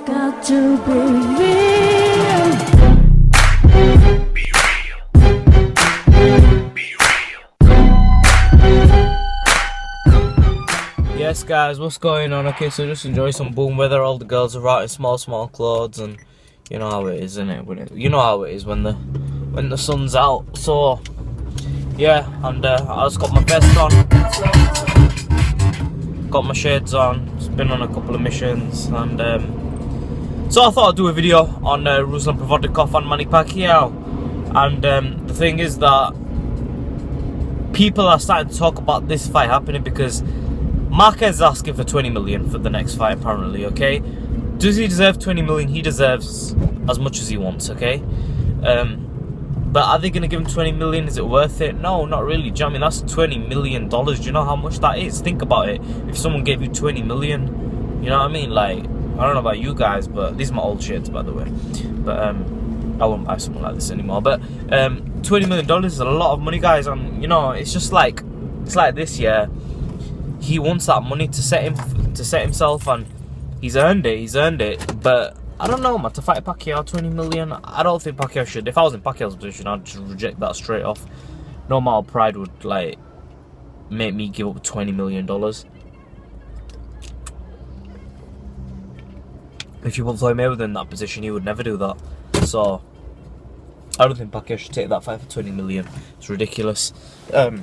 Got to be real. Be real. Be real. Yes guys, what's going on? Okay, so just enjoy some boom weather. All the girls are out in small clothes, and you know how it is, isn't it? You know how it is when the sun's out. So yeah, and I just got my vest on, got my shades on, just been on a couple of missions, and so I thought I'd do a video on Ruslan Provodnikov and Manny Pacquiao. And the thing is that people are starting to talk about this fight happening because Marquez is asking for 20 million for the next fight, apparently, okay? Does he deserve 20 million? He deserves as much as he wants, okay? But are they going to give him 20 million? Is it worth it? No, not really. Do you know what I mean? That's 20 million dollars. Do you know how much that is? Think about it. If someone gave you 20 million, you know what I mean? Like, I don't know about you guys, but these are my old shirts, by the way. But I won't buy something like this anymore. But $20 million is a lot of money, guys. And you know, it's just like this. Yeah, he wants that money to set himself, and he's earned it. He's earned it. But I don't know, man. To fight Pacquiao, 20 million. I don't think Pacquiao should. If I was in Pacquiao's position, I'd just reject that straight off. No amount of pride would like make me give up $20 million. If you put Floyd Mayweather in that position, he would never do that. So I don't think Pacquiao should take that fight for 20 million. It's ridiculous. But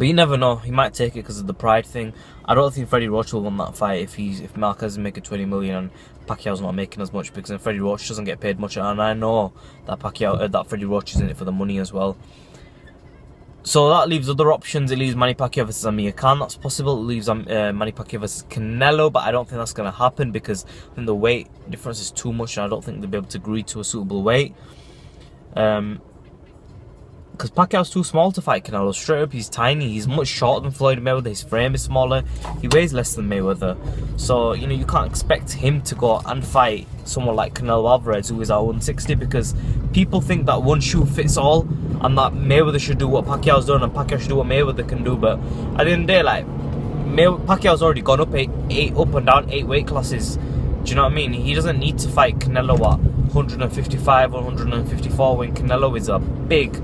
you never know. He might take it because of the pride thing. I don't think Freddie Roach will win that fight if Marquez is making 20 million and Pacquiao's not making as much, because then Freddie Roach doesn't get paid much, and I know that that Freddie Roach is in it for the money as well. So that leaves other options. It leaves Manny Pacquiao versus Amir Khan. That's possible. It leaves Manny Pacquiao versus Canelo, but I don't think that's going to happen because I think the weight difference is too much, and I don't think they'll be able to agree to a suitable weight. Because Pacquiao's too small to fight Canelo. Straight up, he's tiny. He's much shorter than Floyd Mayweather. His frame is smaller. He weighs less than Mayweather. So, you know, you can't expect him to go and fight someone like Canelo Alvarez, who is at 160, because people think that one shoe fits all and that Mayweather should do what Pacquiao's done and Pacquiao should do what Mayweather can do. But at the end of the day, like, Pacquiao's already gone up up and down 8 weight classes. Do you know what I mean? He doesn't need to fight Canelo at 155 or 154 when Canelo is a big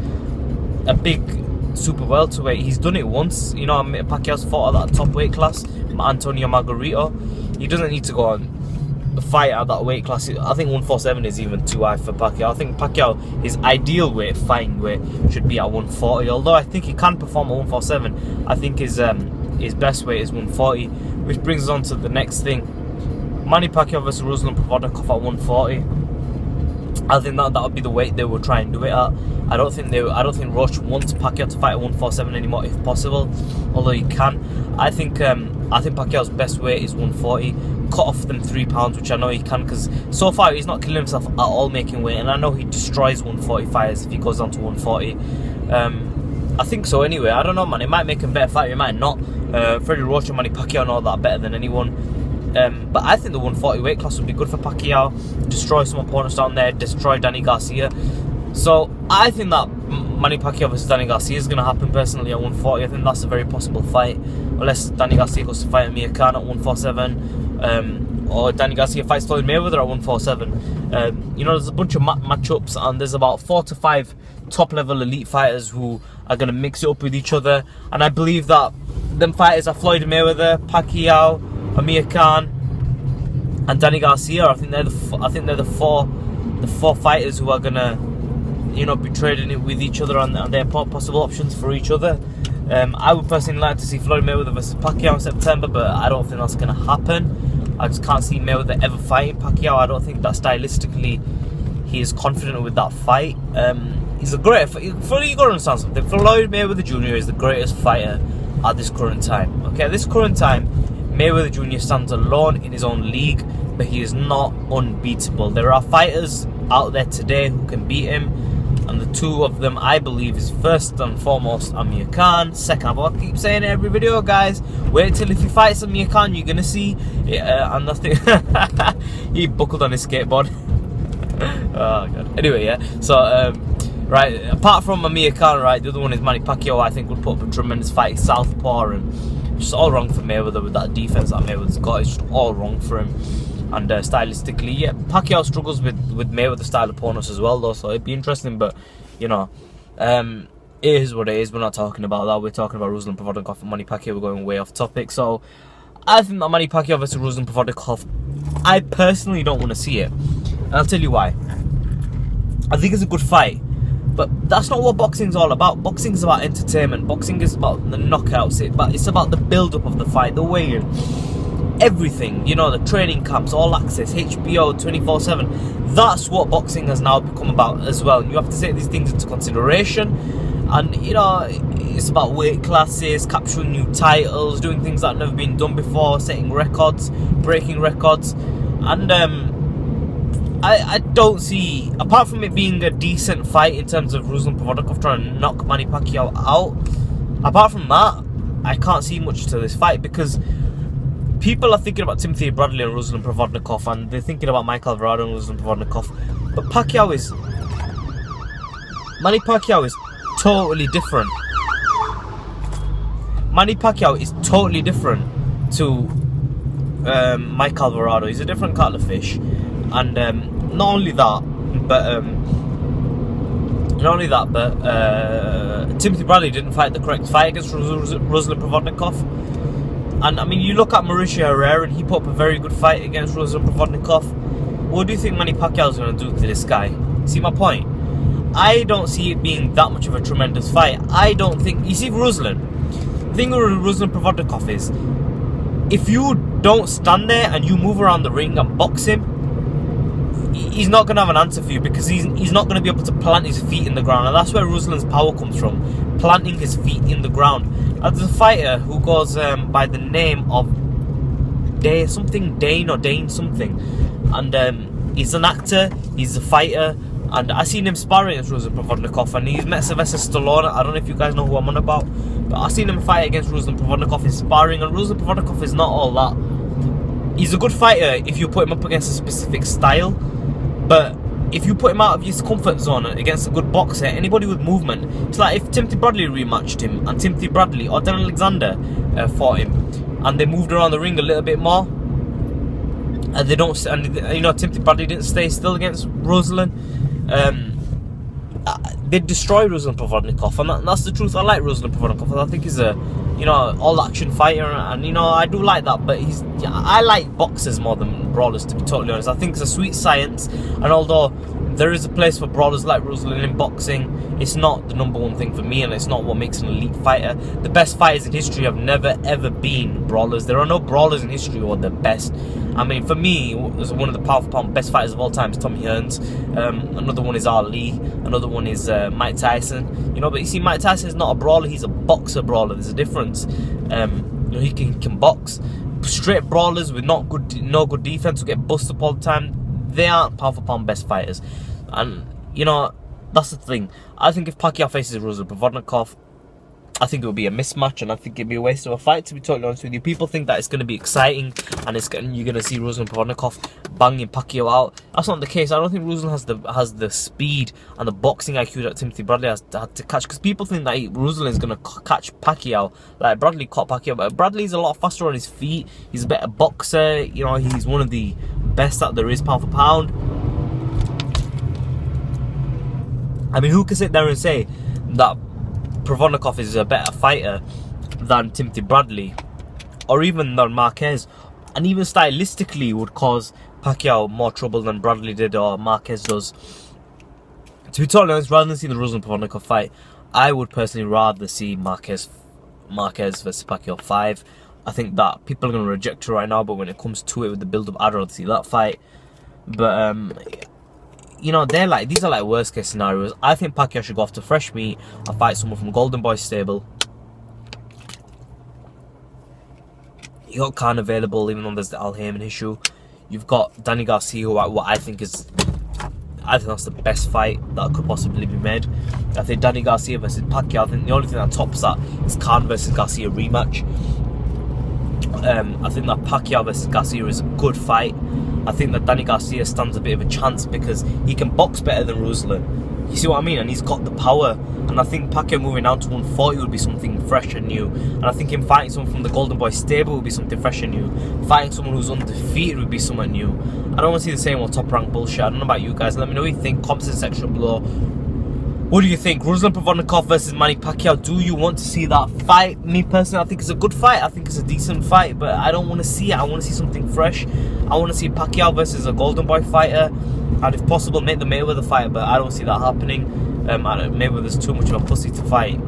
super welterweight. He's done it once, you know. Pacquiao's fought at that top weight class, Antonio Margarito. He doesn't need to go and fight at that weight class. I think 147 is even too high for Pacquiao. I think Pacquiao, his ideal weight, fighting weight, should be at 140. Although I think he can perform at 147, I think his best weight is 140, which brings us on to the next thing. Manny Pacquiao versus Ruslan Provodnikov at 140. I think that would be the weight they will try and do it at. I don't think Roach wants Pacquiao to fight at 147 anymore, if possible. Although he can. I think Pacquiao's best weight is 140. Cut off them 3 pounds, which I know he can, because so far he's not killing himself at all making weight, and I know he destroys 140 fighters if he goes down to 140. I think so anyway. I don't know, man. It might make him a better fighter, it might not. Freddie Roach and Manny Pacquiao know that better than anyone. But I think the 140 weight class would be good for Pacquiao. Destroy some opponents down there, destroy Danny Garcia. So I think that Manny Pacquiao versus Danny Garcia is going to happen personally at 140. I think that's a very possible fight, unless Danny Garcia goes to fight Amir Khan at 147, or Danny Garcia fights Floyd Mayweather at 147. You know, there's a bunch of matchups, and there's about 4 to 5 top-level elite fighters who are going to mix it up with each other. And I believe that them fighters are Floyd Mayweather, Pacquiao, Amir Khan, and Danny Garcia. I think they're the four fighters who are gonna, you know, be trading it with each other and their possible options for each other. I would personally like to see Floyd Mayweather versus Pacquiao in September, but I don't think that's gonna happen. I just can't see Mayweather ever fighting Pacquiao. I don't think that stylistically he is confident with that fight. He's a great. You gotta understand something. Floyd Mayweather Jr. is the greatest fighter at this current time. Okay, at this current time, Mayweather Jr. stands alone in his own league, but he is not unbeatable. There are fighters out there today who can beat him, and the two of them, I believe, is first and foremost Amir Khan. Second, I keep saying it every video, guys, wait till if he fights Amir Khan, you're gonna see it, and nothing. He buckled on his skateboard. Oh god. Anyway, yeah, so right, apart from Amir Khan, right, the other one is Manny Pacquiao. I think would put up a tremendous fight. He's southpaw, and just all wrong for Mayweather with that defense that Mayweather's got. It's just all wrong for him. and stylistically, yeah, Pacquiao struggles with Mayweather style opponents as well, though. So it'd be interesting, but you know, it is what it is. We're not talking about that. We're talking about Ruslan Provodnikov and Manny Pacquiao. We're going way off topic. So I think that Manny Pacquiao versus Ruslan Provodnikov, I personally don't want to see it, and I'll tell you why. I think it's a good fight, but that's not what boxing's all about. Boxing is about entertainment. Boxing is about the knockouts. It's about the build-up of the fight, the weigh-in, everything. You know, the training camps, all access, HBO, 24/7. That's what boxing has now become about as well. And you have to take these things into consideration. And, you know, it's about weight classes, capturing new titles, doing things that have never been done before, setting records, breaking records. And I don't see, apart from it being a decent fight in terms of Ruslan Provodnikov trying to knock Manny Pacquiao out, apart from that, I can't see much to this fight, because people are thinking about Timothy Bradley and Ruslan Provodnikov, and they're thinking about Mike Alvarado and Ruslan Provodnikov, but Manny Pacquiao is totally different. Manny Pacquiao is totally different to Mike Alvarado. He's a different kettle of fish, and not only that, but Timothy Bradley didn't fight the correct fight against Ruslan Provodnikov. And I mean, you look at Mauricio Herrera, and he put up a very good fight against Ruslan Provodnikov. What do you think Manny Pacquiao is going to do to this guy? See my point? I don't see it being that much of a tremendous fight. I don't think. You see, Ruslan. The thing with Ruslan Provodnikov is, if you don't stand there and you move around the ring and box him, he's not going to have an answer for you, because he's not going to be able to plant his feet in the ground. And that's where Ruslan's power comes from, planting his feet in the ground. As a fighter who goes by the name of Dane something, and he's an actor, he's a fighter, and I seen him sparring against Ruslan Provodnikov, and he's met Sylvester Stallone. I don't know if you guys know who I'm on about, but I seen him fight against Ruslan Provodnikov in sparring, and Ruslan Provodnikov is not all that. He's a good fighter if you put him up against a specific style, but if you put him out of his comfort zone against a good boxer, anybody with movement, it's like if Timothy Bradley rematched him, and Timothy Bradley or Dan Alexander fought him, and they moved around the ring a little bit more, and they don't, and you know, Timothy Bradley didn't stay still against Ruslan. They destroyed Ruslan Provodnikov, and that's the truth. I like Ruslan Provodnikov. I think he's a, you know, all-action fighter, and you know, I do like that. But I like boxers more than brawlers, to be totally honest. I think it's a sweet science, and although there is a place for brawlers like Ruslan in boxing, it's not the number one thing for me, and it's not what makes an elite fighter. The best fighters in history have never ever been brawlers. There are no brawlers in history who are the best. I mean, for me, one of the pound best fighters of all time is Tommy Hearns. Another one is Ali. Another one is Mike Tyson. You know, but you see, Mike Tyson is not a brawler. He's a boxer brawler. There's a difference. You know, he can box. Straight brawlers with no good defense who get busted up all the time, they aren't pound for pound best fighters. And you know, that's the thing. I think if Pacquiao faces Ruslan Provodnikov, I think it would be a mismatch, and I think it'd be a waste of a fight, to be totally honest with you. People think that it's going to be exciting, and you're going to see Ruslan Provodnikov banging Pacquiao out. That's not the case. I don't think Ruslan has the speed and the boxing IQ that Timothy Bradley had to catch, because people think that Ruslan is going to catch Pacquiao like Bradley caught Pacquiao, but Bradley's a lot faster on his feet. He's a better boxer. You know, he's one of the best that there is pound for pound. I mean, who can sit there and say that Provodnikov is a better fighter than Timothy Bradley, or even than Marquez, and even stylistically would cause Pacquiao more trouble than Bradley did or Marquez does? To be totally honest, rather than see the Ruslan Provodnikov fight, I would personally rather see Marquez versus Pacquiao 5. I think that people are going to reject it right now, but when it comes to it with the build-up, I'd rather see that fight. But you know, these are like worst case scenarios. I think Pacquiao should go off to fresh meat and fight someone from Golden Boy stable. You got Khan available, even though there's the Al Haymon issue. You've got Danny Garcia, who I think that's the best fight that could possibly be made. I think Danny Garcia versus Pacquiao, I think the only thing that tops that is Khan versus Garcia rematch. I think that Pacquiao versus Garcia is a good fight. I think that Danny Garcia stands a bit of a chance because he can box better than Ruslan. You see what I mean? And he's got the power. And I think Pacquiao moving down to 140 would be something fresh and new. And I think him fighting someone from the Golden Boy stable would be something fresh and new. Fighting someone who's undefeated would be something new. I don't want to see the same old top rank bullshit. I don't know about you guys. Let me know what you think. Comments in the section below. What do you think? Ruslan Provodnikov versus Manny Pacquiao. Do you want to see that fight? Me personally, I think it's a good fight. I think it's a decent fight, but I don't want to see it. I want to see something fresh. I want to see Pacquiao versus a Golden Boy fighter, and if possible, make the Mayweather fight. But I don't see that happening. Mayweather's too much of a pussy to fight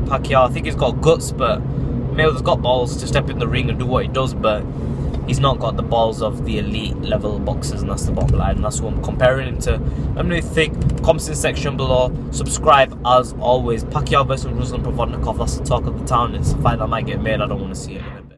Pacquiao. I think he's got guts, but Mayweather's got balls to step in the ring and do what he does. But he's not got the balls of the elite level boxers, and that's the bottom line. And that's what I'm comparing him to. Let me know what you think. Comments in the section below. Subscribe as always. Pacquiao versus Ruslan Provodnikov. That's the talk of the town. It's a fight that might get made. I don't want to see it.